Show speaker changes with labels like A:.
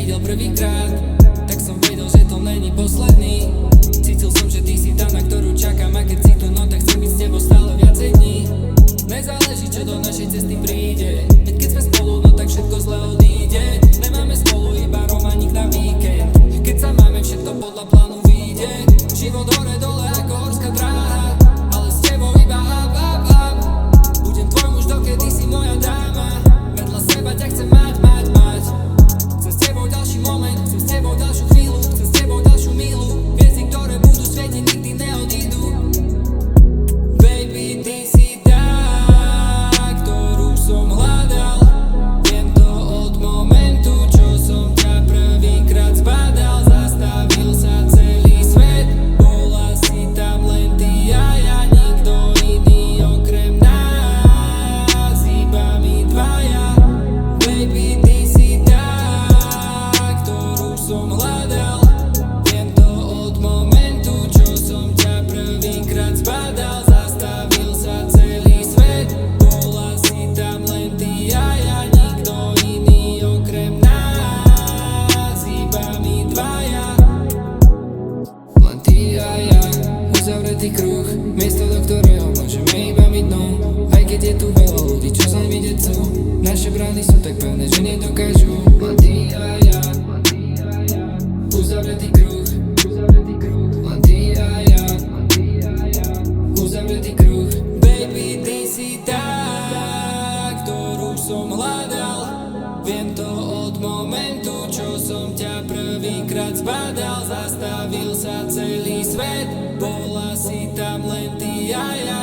A: videl prvýkrát, tak som vedel, že to není posledný. Cítil som, že ty si tá, na ktorú čakám, a keď si tu, no tak chcem byť s tebou stále viacej dní. Nezáleží, čo do našej cesty príde, veď keď sme spolu, no tak všetko zle odíde. Nemáme spolu iba romaník na víkend, keď sa máme, všetko podľa plánu vyjde. Život hore dole ako horská dráha, ale s tebou iba up, up, up. Budem tvoj muž, dokedy si moja dáma, vedľa seba ťa chcem mať. Chcem s tebou ďalší moment, chcem s tebou ďalšiu chvíľu, chcem s tebou ďalšiu míľu. Hviezdy, ktoré budú svietiť, nikdy neodídu. Baby, ty si tá, ktorú som hľadal. Viem to od momentu, čo som ťa prvýkrát zbadal. Zastavil sa celý svet, bola si tam len ty a ja, nikto iný okrem nás, iba my dvaja. Baby, ty si tá, ktorú som hľadal. Viem to od momentu, čo som ťa prvýkrát zbadal. Zastavil sa celý svet, bola si tam len ty a ja, nikto iný okrem nás, iba my dvaja. Len ty a ja, uzavretý kruh, miesto, do ktorého môžeme iba my dno. Aj keď je tu veľa ľudí, čo sa vidieť chcú, naše brány sú tak pevné, že nedokážu. Len ty a ja, uzavretý kruh, len ty a ja, uzavretý kruh. Baby, ty si tá, ktorú som hľadal. Viem to od momentu, čo som ťa prvýkrát zbadal. Zastavil sa celý svet, bola si tam len ty a ja,